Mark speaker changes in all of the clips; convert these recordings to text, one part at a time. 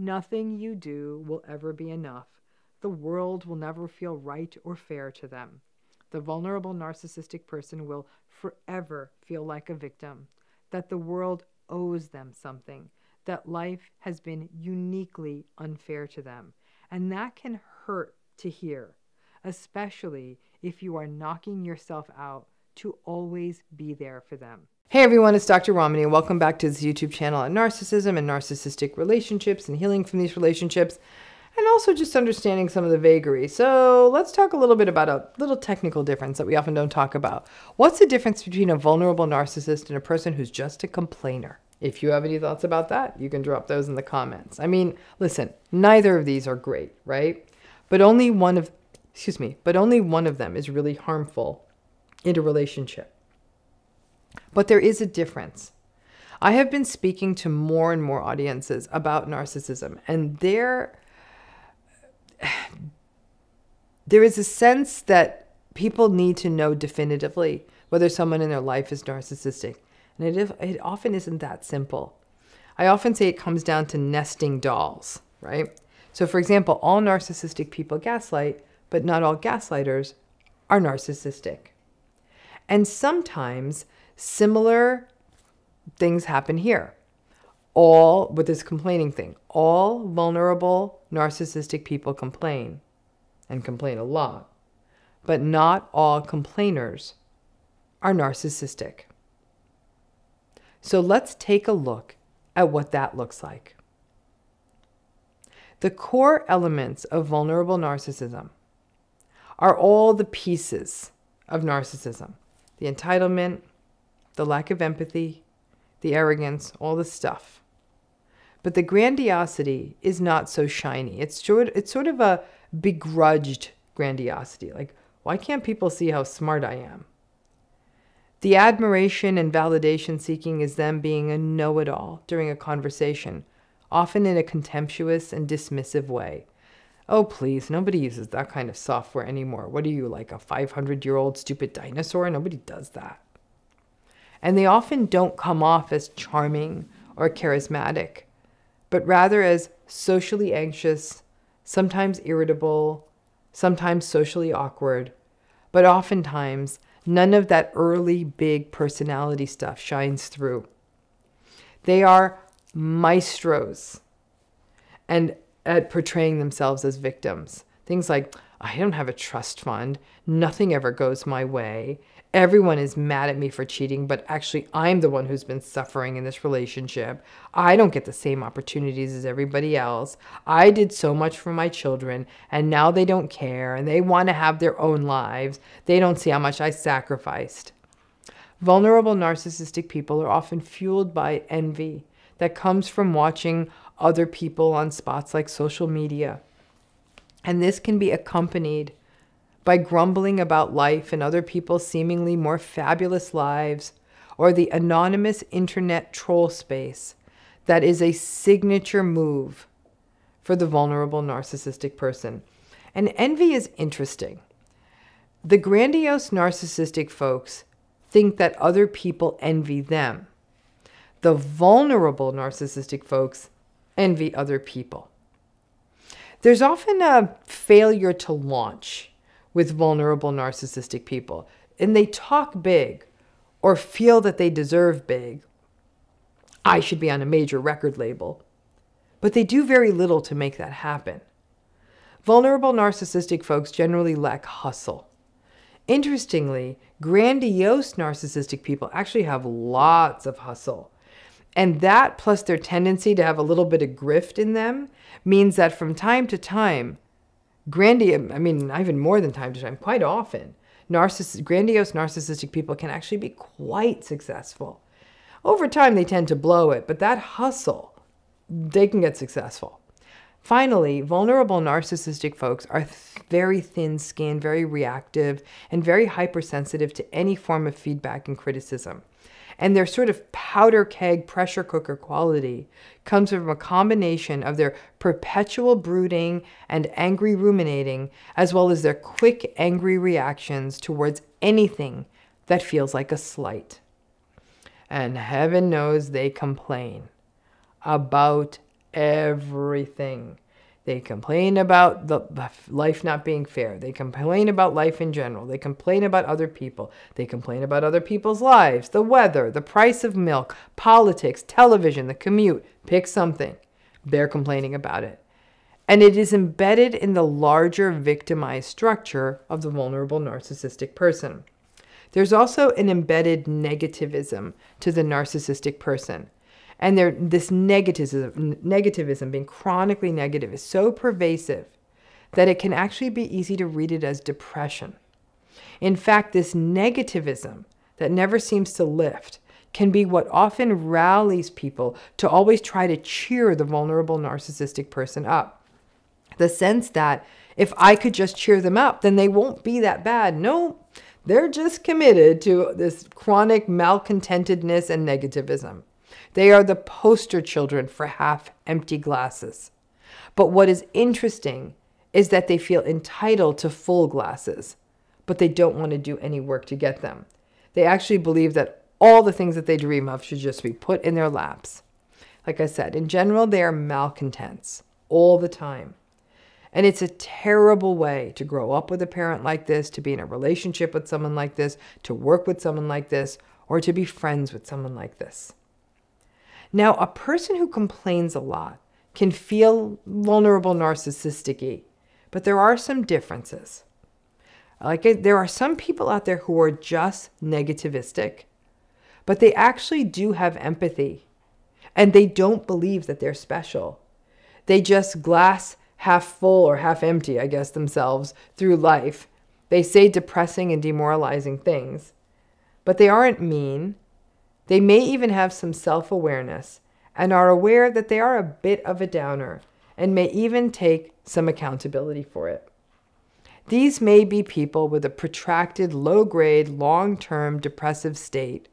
Speaker 1: Nothing you do will ever be enough. The world will never feel right or fair to them. The vulnerable narcissistic person will forever feel like a victim, that the world owes them something, that life has been uniquely unfair to them. And that can hurt to hear, especially if you are knocking yourself out to always be there for them. Hey everyone, it's Dr. Ramani, and welcome back to this YouTube channel on narcissism and narcissistic relationships and healing from these relationships, and also just understanding some of the vagary. So let's talk a little bit about a little technical difference that we often don't talk about. What's the difference between a vulnerable narcissist and a person who's just a complainer? If you have any thoughts about that, you can drop those in the comments. I mean, listen, neither of these are great, right? But only one of them is really harmful in a relationship. But there is a difference. I have been speaking to more and more audiences about narcissism, and there is a sense that people need to know definitively whether someone in their life is narcissistic. And it often isn't that simple. I often say it comes down to nesting dolls, right? So for example, all narcissistic people gaslight, but not all gaslighters are narcissistic. And sometimes similar things happen here. With this complaining thing, all vulnerable narcissistic people complain, and complain a lot, but not all complainers are narcissistic. So let's take a look at what that looks like. The core elements of vulnerable narcissism are all the pieces of narcissism: the entitlement, the lack of empathy, the arrogance, all the stuff. But the grandiosity is not so shiny. It's sort of a begrudged grandiosity. Like, why can't people see how smart I am? The admiration and validation seeking is them being a know-it-all during a conversation, often in a contemptuous and dismissive way. Oh, please, nobody uses that kind of software anymore. What are you, like a 500-year-old stupid dinosaur? Nobody does that. And they often don't come off as charming or charismatic, but rather as socially anxious, sometimes irritable, sometimes socially awkward, but oftentimes none of that early big personality stuff shines through. They are maestros and at portraying themselves as victims. Things like, I don't have a trust fund, nothing ever goes my way, everyone is mad at me for cheating, but actually I'm the one who's been suffering in this relationship. I don't get the same opportunities as everybody else. I did so much for my children, and now they don't care, and they want to have their own lives. They don't see how much I sacrificed. Vulnerable narcissistic people are often fueled by envy that comes from watching other people on spots like social media. And this can be accompanied by grumbling about life and other people's seemingly more fabulous lives, or the anonymous internet troll space that is a signature move for the vulnerable narcissistic person. And envy is interesting. The grandiose narcissistic folks think that other people envy them. The vulnerable narcissistic folks envy other people. There's often a failure to launch with vulnerable narcissistic people, and they talk big or feel that they deserve big. I should be on a major record label, but they do very little to make that happen. Vulnerable narcissistic folks generally lack hustle. Interestingly, grandiose narcissistic people actually have lots of hustle. And that, plus their tendency to have a little bit of grift in them, means that from time to time, even more than time to time, quite often, grandiose narcissistic people can actually be quite successful. Over time, they tend to blow it, but that hustle, they can get successful. Finally, vulnerable narcissistic folks are very thin-skinned, very reactive, and very hypersensitive to any form of feedback and criticism. And their sort of powder keg pressure cooker quality comes from a combination of their perpetual brooding and angry ruminating, as well as their quick, angry reactions towards anything that feels like a slight. And heaven knows they complain about everything. They complain about the life not being fair. They complain about life in general. They complain about other people. They complain about other people's lives, the weather, the price of milk, politics, television, the commute. Pick something. They're complaining about it. And it is embedded in the larger victimized structure of the vulnerable narcissistic person. There's also an embedded negativism to the narcissistic person. And this negativism, being chronically negative, is so pervasive that it can actually be easy to read it as depression. In fact, this negativism that never seems to lift can be what often rallies people to always try to cheer the vulnerable narcissistic person up. The sense that if I could just cheer them up, then they won't be that bad. No, they're just committed to this chronic malcontentedness and negativism. They are the poster children for half-empty glasses. But what is interesting is that they feel entitled to full glasses, but they don't want to do any work to get them. They actually believe that all the things that they dream of should just be put in their laps. Like I said, in general, they are malcontents all the time. And it's a terrible way to grow up with a parent like this, to be in a relationship with someone like this, to work with someone like this, or to be friends with someone like this. Now, a person who complains a lot can feel vulnerable narcissistic-y, but there are some differences. There are some people out there who are just negativistic, but they actually do have empathy, and they don't believe that they're special. They just glass half full or half empty, I guess, themselves through life. They say depressing and demoralizing things, but they aren't mean. They may even have some self-awareness and are aware that they are a bit of a downer and may even take some accountability for it. These may be people with a protracted, low-grade, long-term depressive state.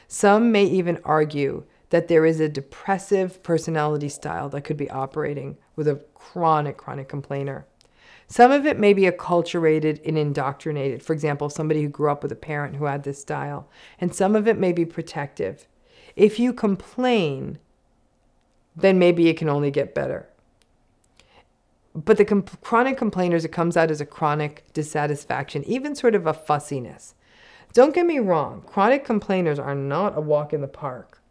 Speaker 1: Some may even argue that there is a depressive personality style that could be operating with a chronic complainer. Some of it may be acculturated and indoctrinated. For example, somebody who grew up with a parent who had this style. And some of it may be protective. If you complain, then maybe it can only get better. But the chronic complainers, it comes out as a chronic dissatisfaction, even sort of a fussiness. Don't get me wrong, chronic complainers are not a walk in the park.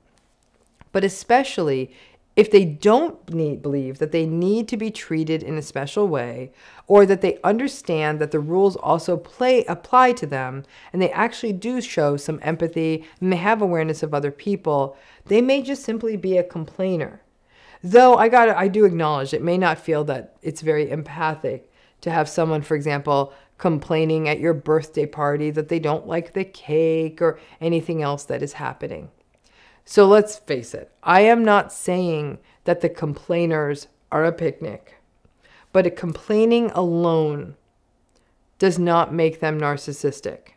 Speaker 1: But especially if they don't believe that they need to be treated in a special way, or that they understand that the rules also apply to them, and they actually do show some empathy, and they have awareness of other people, they may just simply be a complainer. Though I do acknowledge it may not feel that it's very empathic to have someone, for example, complaining at your birthday party that they don't like the cake or anything else that is happening. So let's face it, I am not saying that the complainers are a picnic, but complaining alone does not make them narcissistic.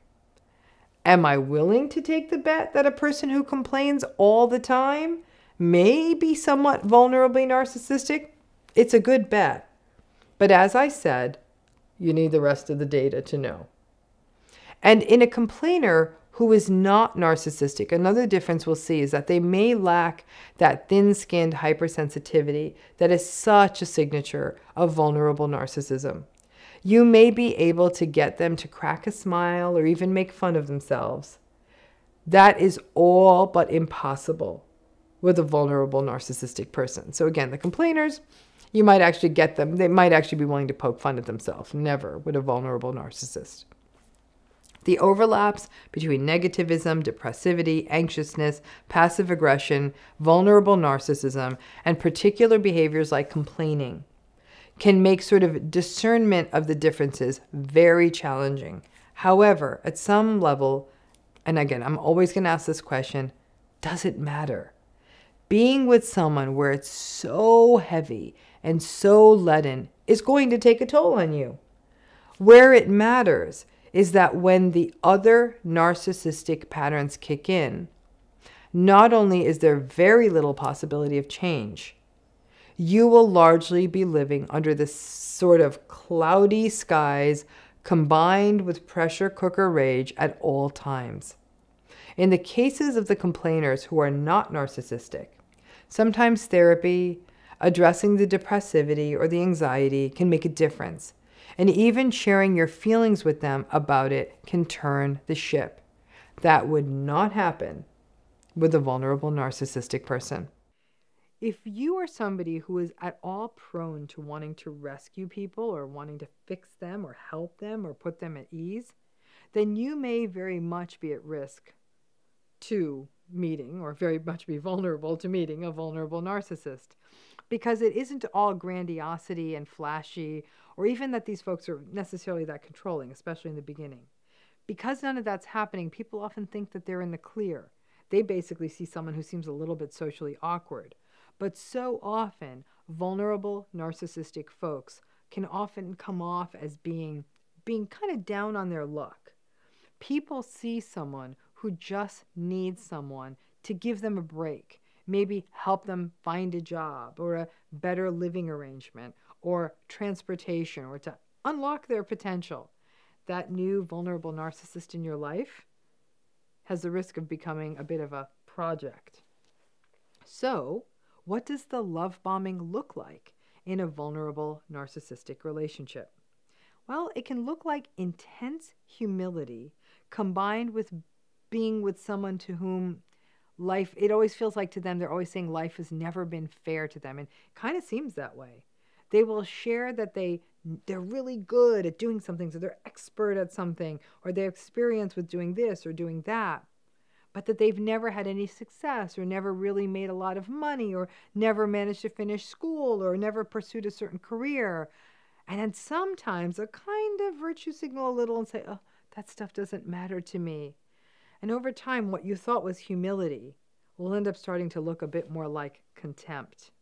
Speaker 1: Am I willing to take the bet that a person who complains all the time may be somewhat vulnerably narcissistic? It's a good bet. But as I said, you need the rest of the data to know. And in a complainer who is not narcissistic, another difference we'll see is that they may lack that thin-skinned hypersensitivity that is such a signature of vulnerable narcissism. You may be able to get them to crack a smile or even make fun of themselves. That is all but impossible with a vulnerable narcissistic person. So again, the complainers, you might actually get them. They might actually be willing to poke fun at themselves. Never with a vulnerable narcissist. The overlaps between negativism, depressivity, anxiousness, passive aggression, vulnerable narcissism, and particular behaviors like complaining can make sort of discernment of the differences very challenging. However, at some level, and again, I'm always going to ask this question, does it matter? Being with someone where it's so heavy and so leaden is going to take a toll on you. Where it matters is that when the other narcissistic patterns kick in, not only is there very little possibility of change, you will largely be living under this sort of cloudy skies combined with pressure cooker rage at all times. In the cases of the complainers who are not narcissistic, sometimes therapy, Addressing the depressivity or the anxiety can make a difference. And even sharing your feelings with them about it can turn the ship. That would not happen with a vulnerable narcissistic person. If you are somebody who is at all prone to wanting to rescue people or wanting to fix them or help them or put them at ease, then you may very much be at risk to meeting, or very much be vulnerable to meeting, a vulnerable narcissist. Because it isn't all grandiosity and flashy, or even that these folks are necessarily that controlling, especially in the beginning. Because none of that's happening, people often think that they're in the clear. They basically see someone who seems a little bit socially awkward. But so often, vulnerable narcissistic folks can often come off as being kind of down on their luck. People see someone who just needs someone to give them a break, maybe help them find a job or a better living arrangement or transportation, or to unlock their potential. That new vulnerable narcissist in your life has the risk of becoming a bit of a project. So, what does the love bombing look like in a vulnerable narcissistic relationship? Well, it can look like intense humility combined with being with someone to whom life, it always feels like to them, they're always saying life has never been fair to them, and it kind of seems that way. They will share that they're really good at doing something, so they're expert at something, or they have experience with doing this or doing that, but that they've never had any success or never really made a lot of money or never managed to finish school or never pursued a certain career. And then sometimes they'll kind of virtue signal a little and say, oh, that stuff doesn't matter to me. And over time, what you thought was humility will end up starting to look a bit more like contempt.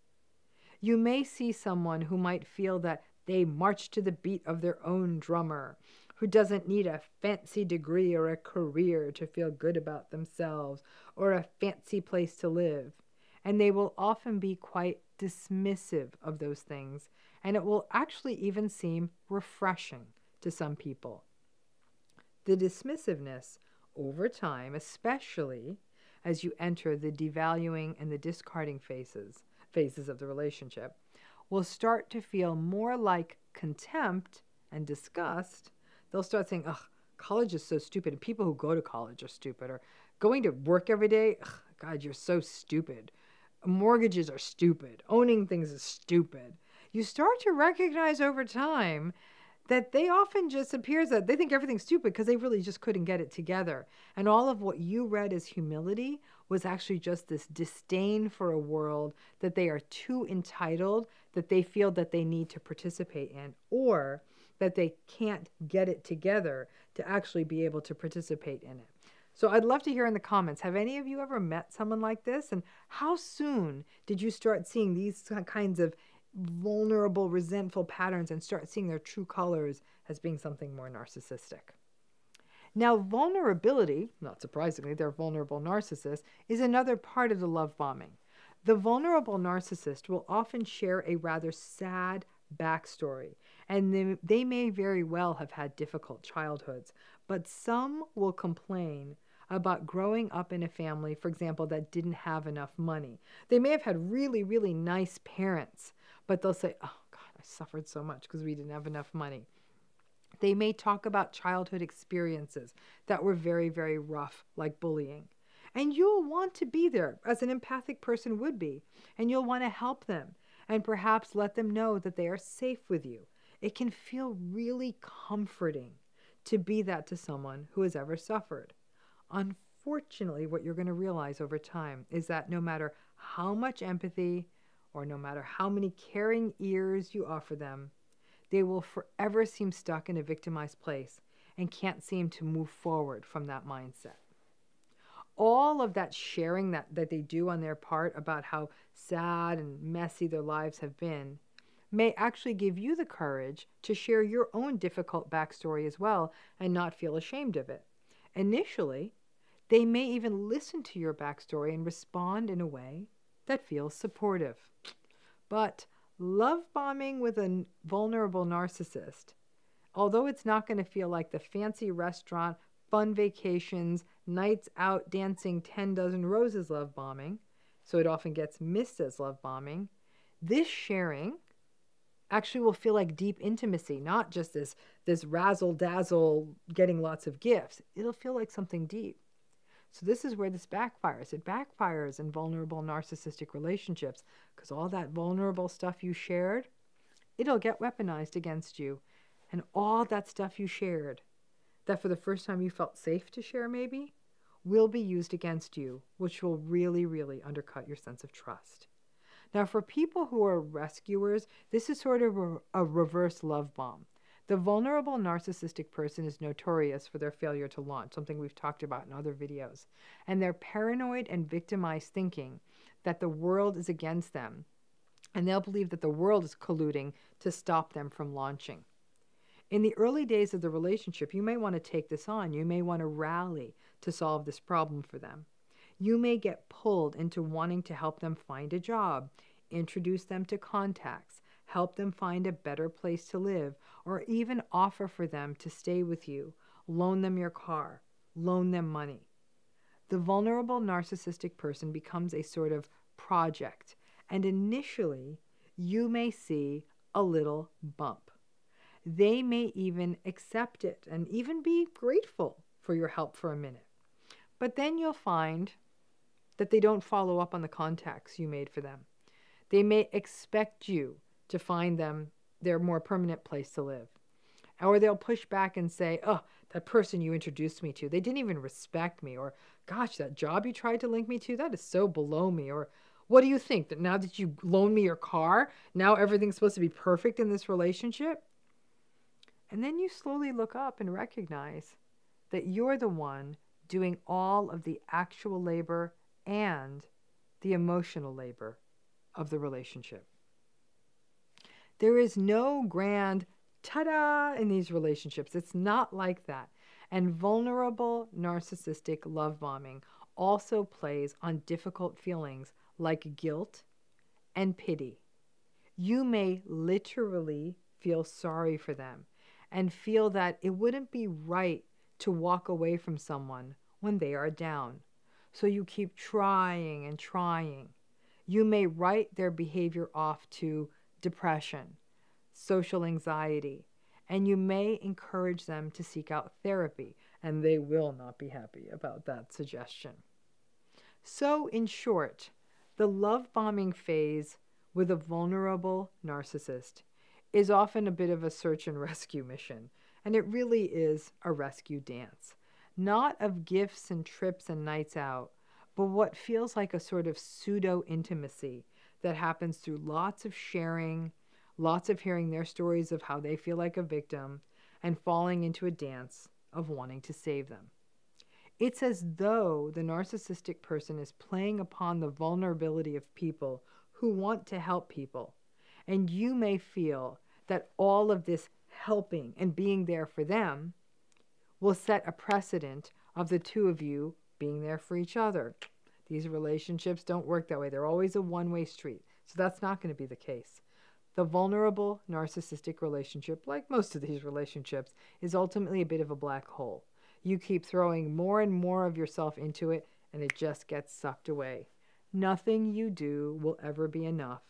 Speaker 1: You may see someone who might feel that they march to the beat of their own drummer, who doesn't need a fancy degree or a career to feel good about themselves or a fancy place to live. And they will often be quite dismissive of those things, and it will actually even seem refreshing to some people. The dismissiveness over time, especially as you enter the devaluing and the discarding phases of the relationship, will start to feel more like contempt and disgust. They'll start saying, ugh, college is so stupid, and people who go to college are stupid, or going to work every day, ugh, God, you're so stupid. Mortgages are stupid. Owning things is stupid. You start to recognize over time that they often just appears that they think everything's stupid because they really just couldn't get it together. And all of what you read as humility was actually just this disdain for a world that they are too entitled, that they feel that they need to participate in, or that they can't get it together to actually be able to participate in it. So I'd love to hear in the comments, have any of you ever met someone like this? And how soon did you start seeing these kinds of vulnerable, resentful patterns and start seeing their true colors as being something more narcissistic? Now, vulnerability, not surprisingly, they're vulnerable narcissists, is another part of the love bombing. The vulnerable narcissist will often share a rather sad backstory, and they may very well have had difficult childhoods, but some will complain about growing up in a family, for example, that didn't have enough money. They may have had really, really nice parents, but they'll say, oh God, I suffered so much because we didn't have enough money. They may talk about childhood experiences that were very, very rough, like bullying. And you'll want to be there, as an empathic person would be, and you'll want to help them and perhaps let them know that they are safe with you. It can feel really comforting to be that to someone who has ever suffered. Unfortunately, what you're going to realize over time is that no matter how much empathy or no matter how many caring ears you offer them, they will forever seem stuck in a victimized place and can't seem to move forward from that mindset. All of that sharing that they do on their part about how sad and messy their lives have been may actually give you the courage to share your own difficult backstory as well and not feel ashamed of it. Initially, they may even listen to your backstory and respond in a way that feels supportive. But love bombing with a vulnerable narcissist, although it's not going to feel like the fancy restaurant, fun vacations, nights out dancing 10 dozen roses love bombing, so it often gets missed as love bombing, This sharing actually will feel like deep intimacy, not just this razzle dazzle getting lots of gifts. It'll feel like something deep. So this is where this backfires. It backfires in vulnerable narcissistic relationships because all that vulnerable stuff you shared, it'll get weaponized against you. And all that stuff you shared, that for the first time you felt safe to share maybe, will be used against you, which will really, really undercut your sense of trust. Now, for people who are rescuers, this is sort of a reverse love bomb. The vulnerable narcissistic person is notorious for their failure to launch, something we've talked about in other videos. And their paranoid and victimized thinking that the world is against them, and they'll believe that the world is colluding to stop them from launching. In the early days of the relationship, you may want to take this on. You may want to rally to solve this problem for them. You may get pulled into wanting to help them find a job, introduce them to contacts, help them find a better place to live, or even offer for them to stay with you, loan them your car, loan them money. The vulnerable narcissistic person becomes a sort of project, and initially you may see a little bump. They may even accept it and even be grateful for your help for a minute. But then you'll find that they don't follow up on the contacts you made for them. They may expect you to find them their more permanent place to live. Or they'll push back and say, oh, that person you introduced me to, they didn't even respect me. Or, gosh, that job you tried to link me to, that is so below me. Or, what do you think, that now that you loaned me your car, now everything's supposed to be perfect in this relationship? And then you slowly look up and recognize that you're the one doing all of the actual labor and the emotional labor of the relationship. There is no grand ta-da in these relationships. It's not like that. And vulnerable narcissistic love bombing also plays on difficult feelings like guilt and pity. You may literally feel sorry for them and feel that it wouldn't be right to walk away from someone when they are down. So you keep trying and trying. You may write their behavior off to depression, social anxiety, and you may encourage them to seek out therapy, and they will not be happy about that suggestion. So, in short, the love bombing phase with a vulnerable narcissist is often a bit of a search and rescue mission, and it really is a rescue dance. Not of gifts and trips and nights out, but what feels like a sort of pseudo-intimacy that happens through lots of sharing, lots of hearing their stories of how they feel like a victim, and falling into a dance of wanting to save them. It's as though the narcissistic person is playing upon the vulnerability of people who want to help people, and you may feel that all of this helping and being there for them will set a precedent of the two of you being there for each other. These relationships don't work that way. They're always a one-way street. So that's not going to be the case. The vulnerable narcissistic relationship, like most of these relationships, is ultimately a bit of a black hole. You keep throwing more and more of yourself into it, and it just gets sucked away. Nothing you do will ever be enough.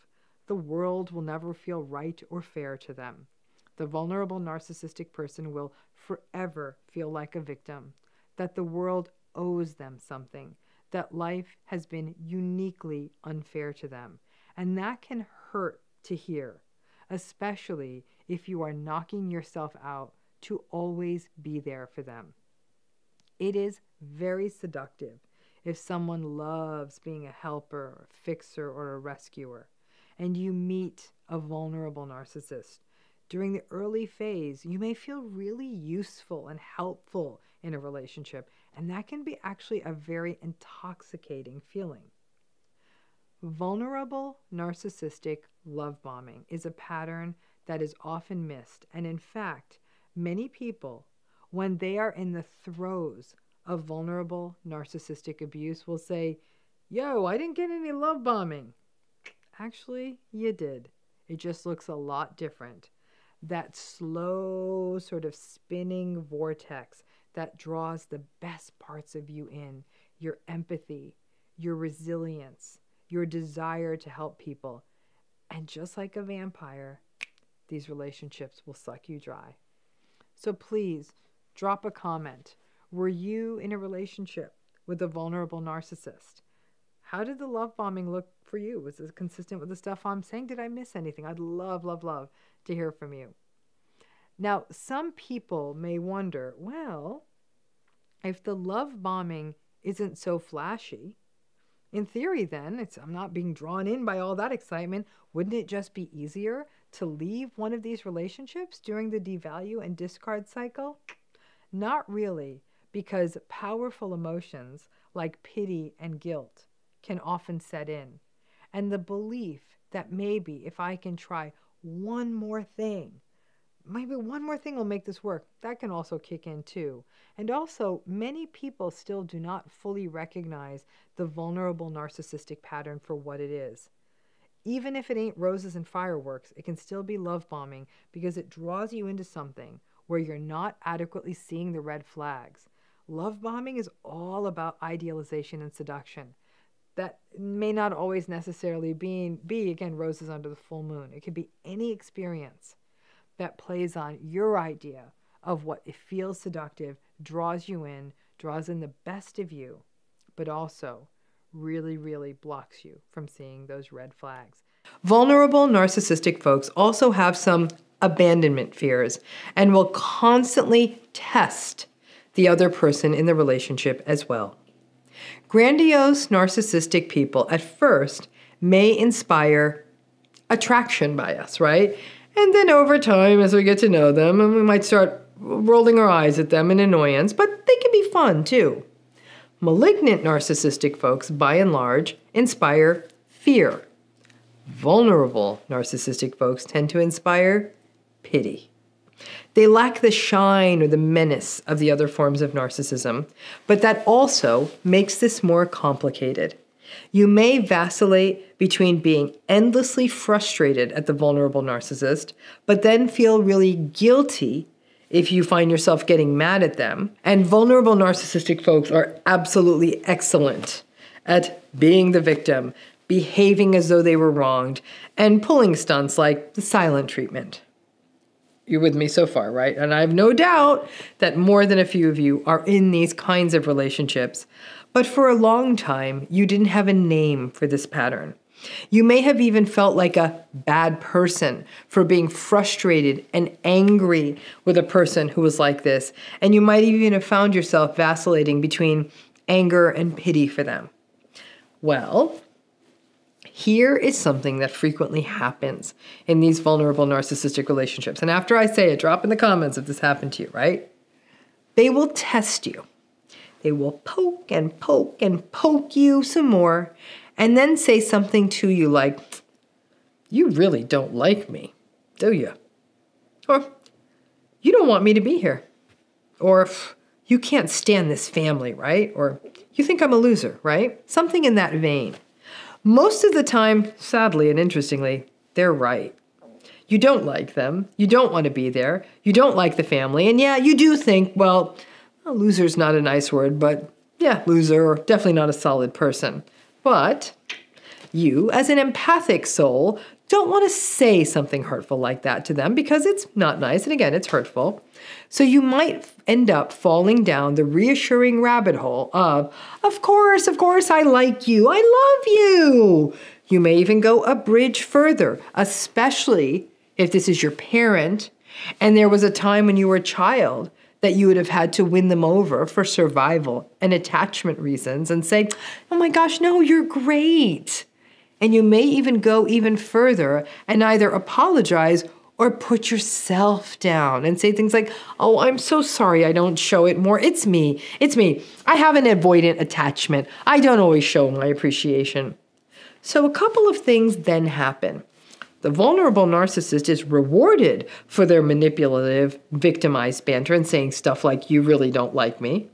Speaker 1: The world will never feel right or fair to them. The vulnerable narcissistic person will forever feel like a victim, that the world owes them something, that life has been uniquely unfair to them. And that can hurt to hear, especially if you are knocking yourself out to always be there for them. It is very seductive if someone loves being a helper, or a fixer, or a rescuer, and you meet a vulnerable narcissist. During the early phase, you may feel really useful and helpful in a relationship, and that can be actually a very intoxicating feeling. Vulnerable narcissistic love bombing is a pattern that is often missed, and in fact, many people, when they are in the throes of vulnerable narcissistic abuse, will say, "Yo, I didn't get any love bombing." Actually, you did. It just looks a lot different. That slow sort of spinning vortex that draws the best parts of you in, your empathy, your resilience, your desire to help people. And just like a vampire, these relationships will suck you dry. So please drop a comment. Were you in a relationship with a vulnerable narcissist? How did the love bombing look for you? Was it consistent with the stuff I'm saying? Did I miss anything? I'd love, love, love to hear from you. Now, some people may wonder, well, if the love bombing isn't so flashy, in theory then, I'm not being drawn in by all that excitement, wouldn't it just be easier to leave one of these relationships during the devalue and discard cycle? Not really, because powerful emotions like pity and guilt can often set in. And the belief that maybe if I can try one more thing, maybe one more thing will make this work, that can also kick in too. And also, many people still do not fully recognize the vulnerable narcissistic pattern for what it is. Even if it ain't roses and fireworks, it can still be love bombing because it draws you into something where you're not adequately seeing the red flags. Love bombing is all about idealization and seduction. That may not always necessarily be, again, roses under the full moon. It could be any experience that plays on your idea of what it feels seductive, draws you in, draws in the best of you, but also really, really blocks you from seeing those red flags. Vulnerable narcissistic folks also have some abandonment fears and will constantly test the other person in the relationship as well. Grandiose narcissistic people at first may inspire attraction by us, right? And then over time, as we get to know them, and we might start rolling our eyes at them in annoyance, but they can be fun too. Malignant narcissistic folks, by and large, inspire fear. Vulnerable narcissistic folks tend to inspire pity. They lack the shine or the menace of the other forms of narcissism, but that also makes this more complicated. You may vacillate between being endlessly frustrated at the vulnerable narcissist, but then feel really guilty if you find yourself getting mad at them. And vulnerable narcissistic folks are absolutely excellent at being the victim, behaving as though they were wronged, and pulling stunts like the silent treatment. You're with me so far, right? And I have no doubt that more than a few of you are in these kinds of relationships. But for a long time, you didn't have a name for this pattern. You may have even felt like a bad person for being frustrated and angry with a person who was like this. And you might even have found yourself vacillating between anger and pity for them. Well, here is something that frequently happens in these vulnerable narcissistic relationships. And after I say it, drop in the comments if this happened to you, right? They will test you. They will poke and poke and poke you some more, and then say something to you like, "You really don't like me, do you?" Or, "You don't want me to be here." Or, "You can't stand this family, right?" Or, "You think I'm a loser, right?" Something in that vein. Most of the time, sadly and interestingly, they're right. You don't like them. You don't want to be there. You don't like the family. And yeah, you do think, well, loser's not a nice word, but yeah, loser, or definitely not a solid person. But you, as an empathic soul, don't want to say something hurtful like that to them because it's not nice. And again, it's hurtful. So you might end up falling down the reassuring rabbit hole of course, I like you. I love you. You may even go a bridge further, especially if this is your parent and there was a time when you were a child that you would have had to win them over for survival and attachment reasons and say, "Oh my gosh, no, you're great." And you may even go even further and either apologize or put yourself down and say things like, "Oh, I'm so sorry I don't show it more. It's me. I have an avoidant attachment. I don't always show my appreciation." So a couple of things then happen. The vulnerable narcissist is rewarded for their manipulative, victimized banter and saying stuff like, "You really don't like me."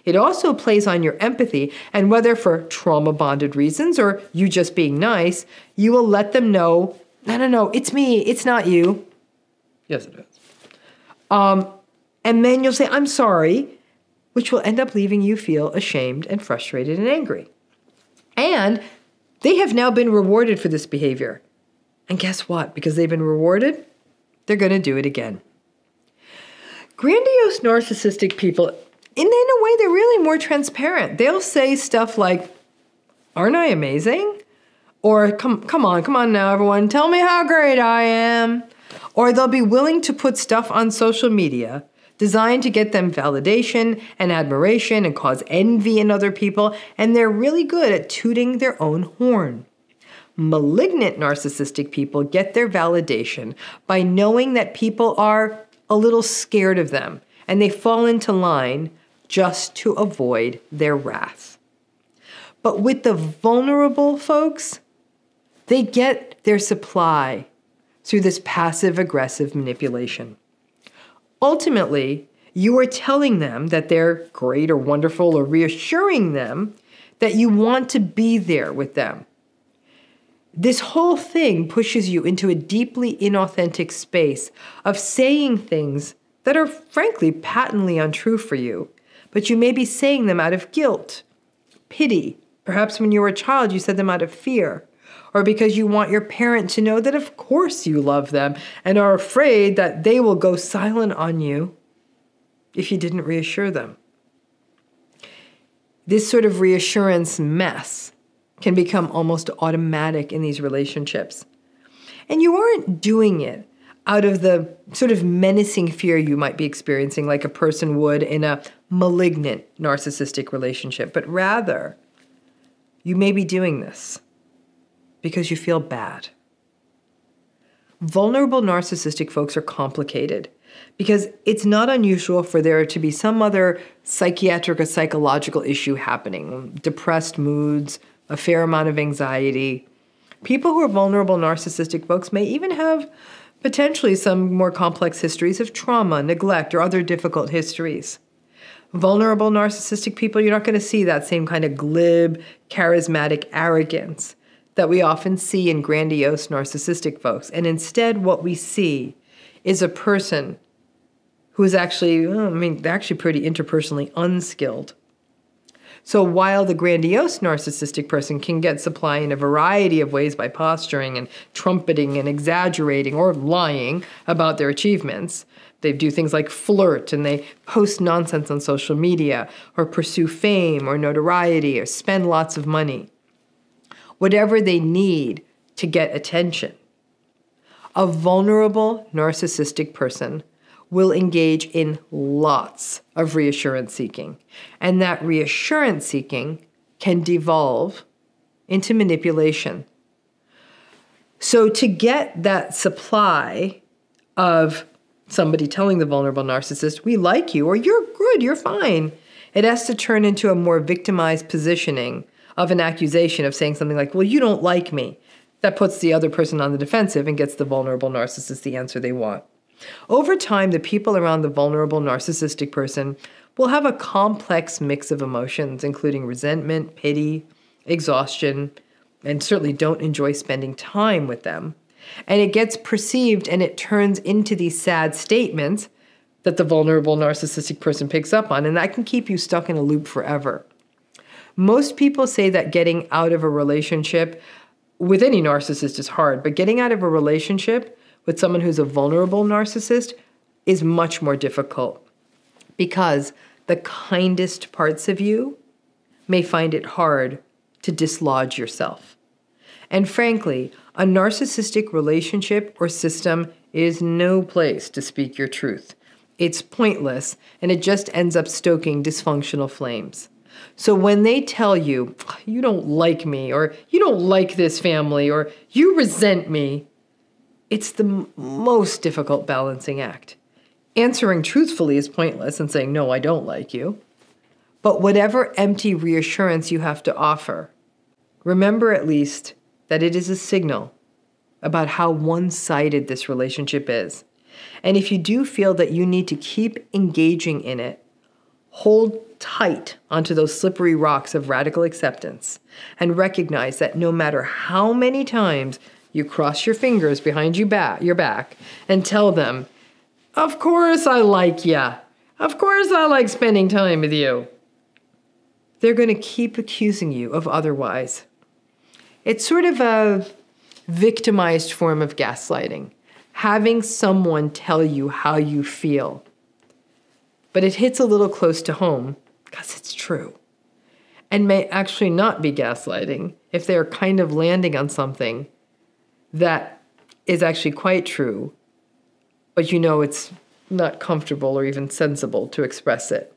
Speaker 1: It also plays on your empathy, and whether for trauma-bonded reasons or you just being nice, you will let them know, no, it's me, it's not you. Yes, it is. And then you'll say, "I'm sorry," which will end up leaving you feel ashamed and frustrated and angry. And they have now been rewarded for this behavior. And guess what? Because they've been rewarded, they're going to do it again. Grandiose narcissistic people, in a way, they're really more transparent. They'll say stuff like, aren't I amazing? Or come on now, everyone, tell me how great I am. Or they'll be willing to put stuff on social media designed to get them validation and admiration and cause envy in other people, and they're really good at tooting their own horn. Malignant narcissistic people get their validation by knowing that people are a little scared of them, and they fall into line just to avoid their wrath. But with the vulnerable folks, they get their supply through this passive-aggressive manipulation. Ultimately, you are telling them that they're great or wonderful, or reassuring them that you want to be there with them. This whole thing pushes you into a deeply inauthentic space of saying things that are frankly patently untrue for you, but you may be saying them out of guilt, pity. Perhaps when you were a child, you said them out of fear, or because you want your parent to know that of course you love them and are afraid that they will go silent on you if you didn't reassure them. This sort of reassurance mess can become almost automatic in these relationships. And you aren't doing it out of the sort of menacing fear you might be experiencing like a person would in a malignant narcissistic relationship, but rather you may be doing this because you feel bad. Vulnerable narcissistic folks are complicated because it's not unusual for there to be some other psychiatric or psychological issue happening, depressed moods, a fair amount of anxiety. People who are vulnerable narcissistic folks may even have potentially some more complex histories of trauma, neglect, or other difficult histories. Vulnerable narcissistic people, you're not going to see that same kind of glib, charismatic arrogance that we often see in grandiose narcissistic folks. And instead, what we see is a person who is actually, they're actually pretty interpersonally unskilled. So while the grandiose narcissistic person can get supply in a variety of ways by posturing and trumpeting and exaggerating or lying about their achievements, they do things like flirt and they post nonsense on social media or pursue fame or notoriety or spend lots of money. Whatever they need to get attention. A vulnerable narcissistic person will engage in lots of reassurance seeking. And that reassurance seeking can devolve into manipulation. So to get that supply of somebody telling the vulnerable narcissist, we like you, or you're good, you're fine, it has to turn into a more victimized positioning of an accusation of saying something like, well, you don't like me. That puts the other person on the defensive and gets the vulnerable narcissist the answer they want. Over time, the people around the vulnerable narcissistic person will have a complex mix of emotions, including resentment, pity, exhaustion, and certainly don't enjoy spending time with them. And it gets perceived and it turns into these sad statements that the vulnerable narcissistic person picks up on, and that can keep you stuck in a loop forever. Most people say that getting out of a relationship with any narcissist is hard, but getting out of a relationship with someone who's a vulnerable narcissist is much more difficult because the kindest parts of you may find it hard to dislodge yourself. And frankly, a narcissistic relationship or system is no place to speak your truth. It's pointless, and it just ends up stoking dysfunctional flames. So when they tell you, you don't like me, or you don't like this family, or you resent me, it's the most difficult balancing act. Answering truthfully is pointless and saying, no, I don't like you. But whatever empty reassurance you have to offer, remember at least that it is a signal about how one-sided this relationship is. And if you do feel that you need to keep engaging in it, hold tight onto those slippery rocks of radical acceptance and recognize that no matter how many times you cross your fingers behind your back and tell them, of course I like ya. Of course I like spending time with you. They're going to keep accusing you of otherwise. It's sort of a victimized form of gaslighting. Having someone tell you how you feel. But it hits a little close to home because it's true. And may actually not be gaslighting if they're kind of landing on something that is actually quite true, but you know it's not comfortable or even sensible to express it.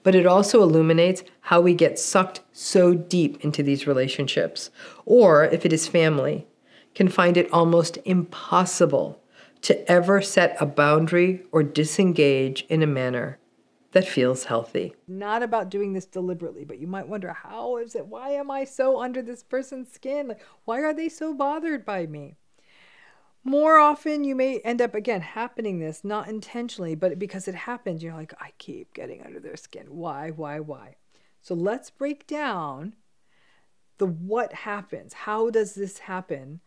Speaker 1: But it also illuminates how we get sucked so deep into these relationships, or if it is family, can find it almost impossible to ever set a boundary or disengage in a manner that feels healthy. Not about doing this deliberately, but you might wonder, how is it? Why am I so under this person's skin? Like, why are they so bothered by me? More often, you may end up, again, happening this, not intentionally, but because it happens, you're like, I keep getting under their skin. Why? So let's break down the what happens. How does this happen?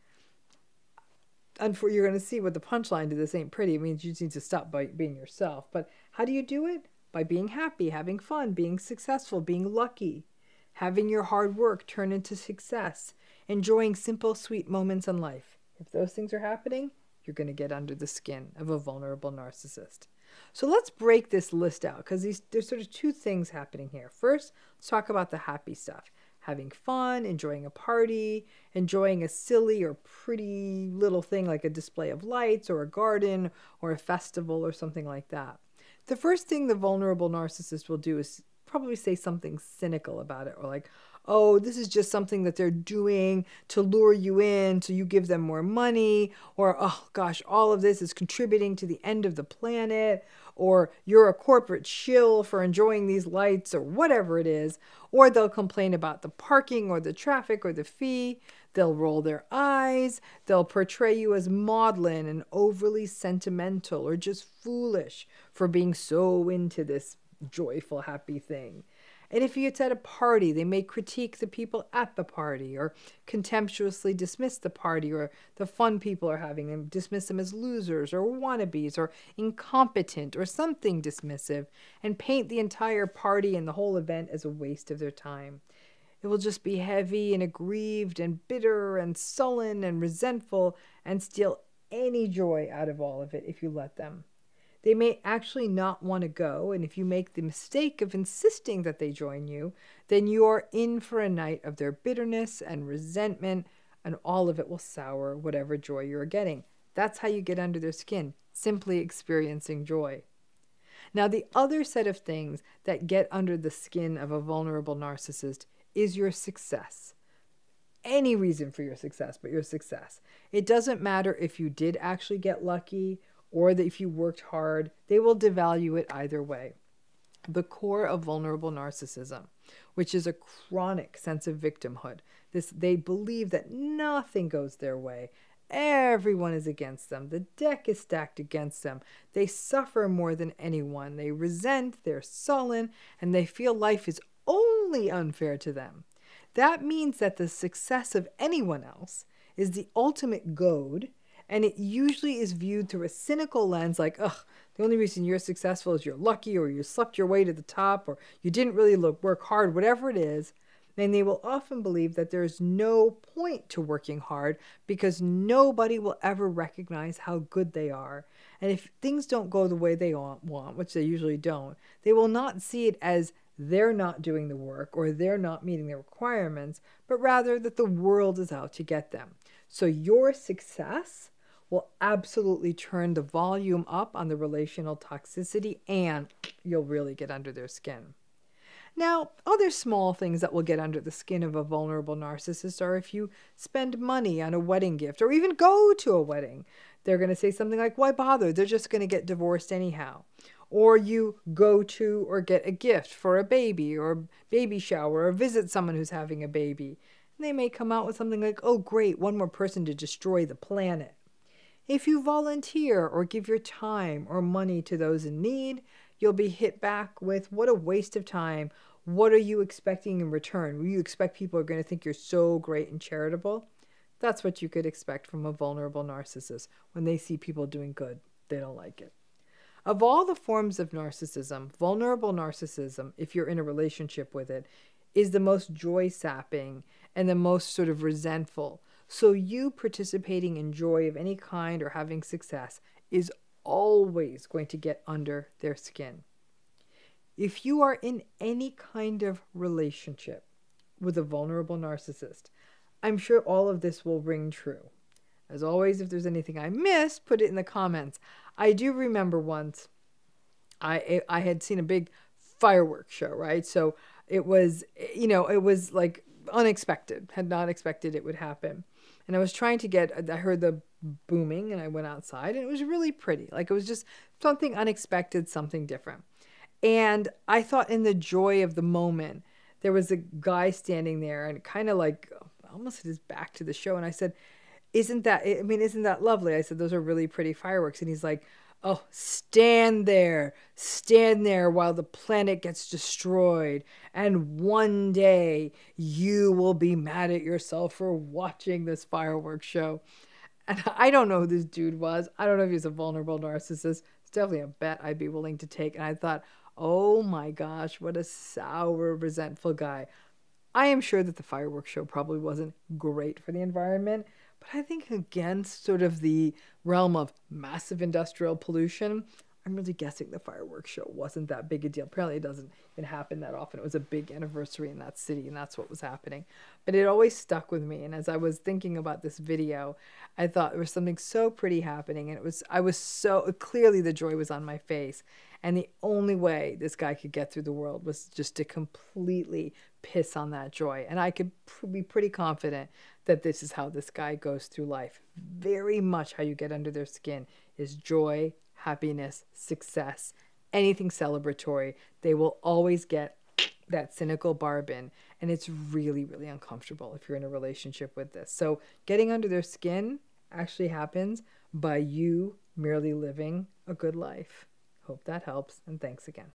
Speaker 1: And you're going to see what the punchline to this ain't pretty. It means you just need to stop by being yourself. But how do you do it? By being happy, having fun, being successful, being lucky, having your hard work turn into success, enjoying simple, sweet moments in life. If those things are happening, you're going to get under the skin of a vulnerable narcissist. So let's break this list out, because there's sort of two things happening here. First, let's talk about the happy stuff. Having fun, enjoying a party, enjoying a silly or pretty little thing like a display of lights or a garden or a festival or something like that. The first thing the vulnerable narcissist will do is probably say something cynical about it, or like, oh, this is just something that they're doing to lure you in so you give them more money, or, oh gosh, all of this is contributing to the end of the planet, or you're a corporate shill for enjoying these lights, or whatever it is. Or they'll complain about the parking or the traffic or the fee. They'll roll their eyes. They'll portray you as maudlin and overly sentimental or just foolish for being so into this joyful, happy thing. And if it's at a party, they may critique the people at the party, or contemptuously dismiss the party or the fun people are having, and dismiss them as losers or wannabes or incompetent or something dismissive, and paint the entire party and the whole event as a waste of their time. It will just be heavy and aggrieved and bitter and sullen and resentful, and steal any joy out of all of it if you let them. They may actually not want to go, and if you make the mistake of insisting that they join you, then you are in for a night of their bitterness and resentment, and all of it will sour whatever joy you're getting. That's how you get under their skin, simply experiencing joy. Now, the other set of things that get under the skin of a vulnerable narcissist is your success. Any reason for your success, but your success. It doesn't matter if you did actually get lucky or that if you worked hard, they will devalue it either way. The core of vulnerable narcissism, which is a chronic sense of victimhood. They believe that nothing goes their way. Everyone is against them. The deck is stacked against them. They suffer more than anyone. They resent, they're sullen, and they feel life is only unfair to them. That means that the success of anyone else is the ultimate goad, and it usually is viewed through a cynical lens like, ugh, the only reason you're successful is you're lucky, or you slept your way to the top, or you didn't really work hard, whatever it is. And they will often believe that there's no point to working hard because nobody will ever recognize how good they are. And if things don't go the way they want, which they usually don't, they will not see it as they're not doing the work or they're not meeting their requirements, but rather that the world is out to get them. So your success will absolutely turn the volume up on the relational toxicity, and you'll really get under their skin. Now, other small things that will get under the skin of a vulnerable narcissist are if you spend money on a wedding gift or even go to a wedding. They're going to say something like, why bother? They're just going to get divorced anyhow. Or you go to or get a gift for a baby or baby shower or visit someone who's having a baby. And they may come out with something like, oh, great, one more person to destroy the planet. If you volunteer or give your time or money to those in need, you'll be hit back with, what a waste of time. What are you expecting in return? Will you expect people are going to think you're so great and charitable? That's what you could expect from a vulnerable narcissist. When they see people doing good, they don't like it. Of all the forms of narcissism, vulnerable narcissism, if you're in a relationship with it, is the most joy-sapping and the most sort of resentful. So you participating in joy of any kind or having success is always going to get under their skin. If you are in any kind of relationship with a vulnerable narcissist, I'm sure all of this will ring true. As always, if there's anything I missed, put it in the comments. I do remember once I had seen a big fireworks show, right? So it was, it was like unexpected, had not expected it would happen. And I was trying to I heard the booming and I went outside and it was really pretty. Like it was just something unexpected, something different. And I thought in the joy of the moment, there was a guy standing there and kind of like almost had his back to the show. And I said, isn't that lovely? I said, those are really pretty fireworks. And he's like, oh, stand there while the planet gets destroyed. And one day you will be mad at yourself for watching this fireworks show. And I don't know who this dude was. I don't know if he's a vulnerable narcissist. It's definitely a bet I'd be willing to take. And I thought, oh my gosh, what a sour, resentful guy. I am sure that the fireworks show probably wasn't great for the environment, but I think against sort of the realm of massive industrial pollution, I'm really guessing the fireworks show wasn't that big a deal. Apparently it doesn't even happen that often. It was a big anniversary in that city and that's what was happening. But it always stuck with me. And as I was thinking about this video, I thought there was something so pretty happening. And I was so clearly the joy was on my face. And the only way this guy could get through the world was just to completely piss on that joy. And I could be pretty confident that this is how this guy goes through life. Very much how you get under their skin is joy, happiness, success, anything celebratory. They will always get that cynical barb in. And it's really, really uncomfortable if you're in a relationship with this. So getting under their skin actually happens by you merely living a good life. Hope that helps, and thanks again.